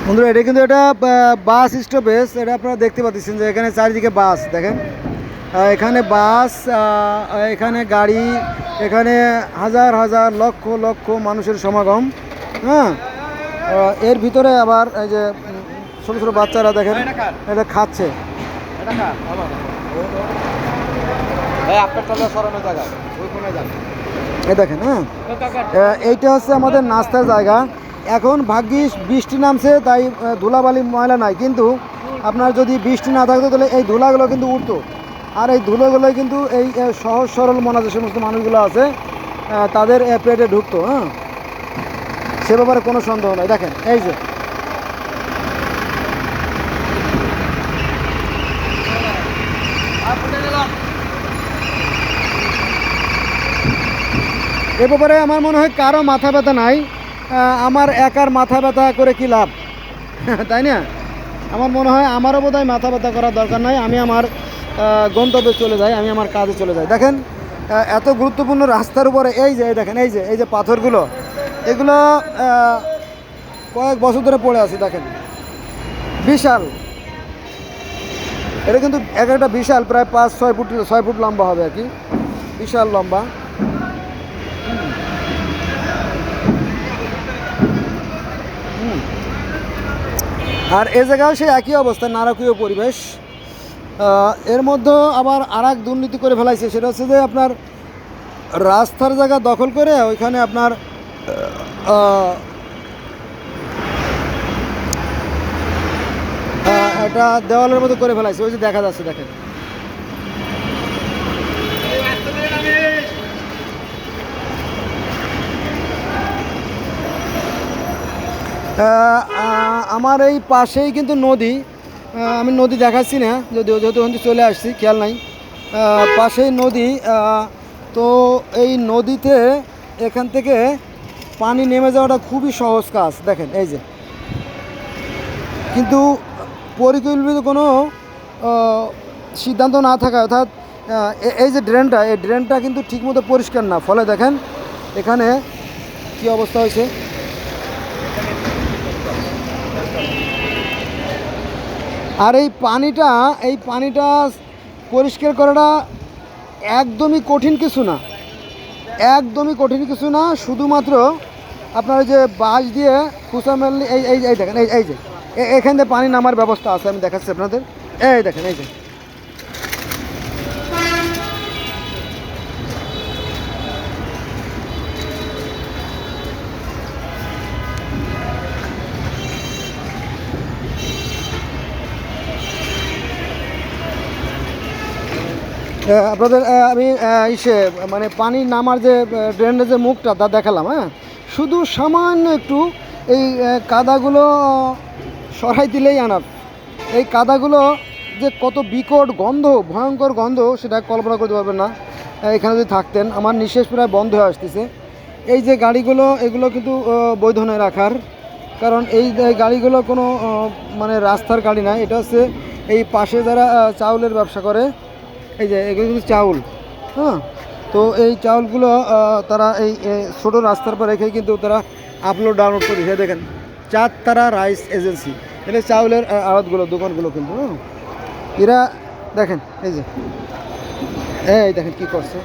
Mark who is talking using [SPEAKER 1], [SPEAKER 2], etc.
[SPEAKER 1] বন্ধুরা এটা কিন্তু এটা বাস স্টপেজ। এটা আপনারা দেখতে পাচ্ছেন যে এখানে চারিদিকে বাস দেখেন, এখানে বাস, এখানে গাড়ি, এখানে হাজার হাজার লক্ষ লক্ষ মানুষের সমাগম। হ্যাঁ, এর ভিতরে আবার এই যে ছোটো ছোটো বাচ্চারা দেখেন এটা খাচ্ছে। এই দেখেন, হ্যাঁ, এইটা হচ্ছে আমাদের নাস্তার জায়গা। এখন ভাগ্যিস বৃষ্টি নামছে তাই ধুলাবালি ময়লা নাই, কিন্তু আপনার যদি বৃষ্টি না থাকতো তাহলে এই ধুলাগুলো কিন্তু উঠতো, আর এই ধুলোগুলো কিন্তু এই সহজ সরল মনা যে সমস্ত মানুষগুলো আছে তাদের পেটে ঢুকতো। হ্যাঁ, সে ব্যাপারে কোনো সন্দেহ নাই। দেখেন এই যে এ ব্যাপারে আমার মনে হয় কারো মাথা ব্যথা নাই, আমার একার মাথা ব্যথা করে কি লাভ, তাই না? আমার মনে হয় আমারও বোধহয় মাথা ব্যথা করার দরকার নাই, আমি আমার গন্তব্যে চলে যাই, আমি আমার কাজে চলে যাই। দেখেন এত গুরুত্বপূর্ণ রাস্তার উপরে এই যে দেখেন এই যে পাথরগুলো, এগুলো কয়েক বছর ধরে পড়ে আছে। দেখেন বিশাল, এটা কিন্তু এক একটা বিশাল, প্রায় 5-6 ফুট লম্বা হবে আর কি, বিশাল লম্বা। আর এ জায়গায় সে একই অবস্থা, নারকীয় পরিবেশ। এর মধ্যে আবার আর এক দুর্নীতি করে ফেলাইছে, সেটা হচ্ছে যে আপনার রাস্তার জায়গা দখল করে ওইখানে আপনার একটা দেওয়ালের মতো করে ফেলাইছে, ওই যে দেখা যাচ্ছে দেখেন। আমার এই পাশেই কিন্তু নদী, আমি নদী দেখাচ্ছি না যদিও, যেহেতু চলে আসছি খেয়াল নাই, পাশেই নদী। তো এই নদীতে এখান থেকে পানি নেমে যাওয়াটা খুবই সহজ কাজ। দেখেন এই যে, কিন্তু পরিকল্পিত কোনো সিদ্ধান্ত না থাকা, অর্থাৎ এই যে ড্রেনটা, এই ড্রেনটা কিন্তু ঠিকমতো পরিষ্কার না, ফলে দেখেন এখানে কি অবস্থা হয়েছে। আর এই পানিটা পরিষ্কার করাটা একদমই কঠিন কিছু না, একদমই কঠিন কিছু না। শুধুমাত্র আপনার যে বাঁশ দিয়ে খুঁচা মারলে এই দেখেন এই যে এখান থেকে পানি নামার ব্যবস্থা আছে, আমি দেখাচ্ছি আপনাদের। এই দেখেন এই যে, আপনাদের আমি মানে পানি নামার যে ড্রেনের যে মুখটা তা দেখালাম। হ্যাঁ, শুধু সামান্য একটু এই কাদাগুলো সরাই দিলেই আনার। এই কাদাগুলো যে কত বিকট গন্ধ, ভয়ঙ্কর গন্ধ, সেটা কল্পনা করতে পারবেন না এখানে যদি থাকতেন। আমার নিঃশ্বাস প্রায় বন্ধ হয়ে আসতেছে। এই যে গাড়িগুলো, এগুলো কিন্তু বৈধ নয় রাখার, কারণ এই গাড়িগুলো কোনো মানে রাস্তার গাড়ি না, এটা হচ্ছে এই পাশে যারা চাউলের ব্যবসা করে, এই যে এগুলো কিন্তু চাউল। হ্যাঁ, তো এই চাউলগুলো তারা এই ছোটো রাস্তার পর রেখে কিন্তু তারা আপলোড ডাউনলোড করে দিয়েছে। দেখেন চাঁদতারা রাইস এজেন্সি, এটা চাউলের আড়তগুলো, দোকানগুলো কিন্তু। এরা দেখেন এই যে এই দেখেন কী করছে।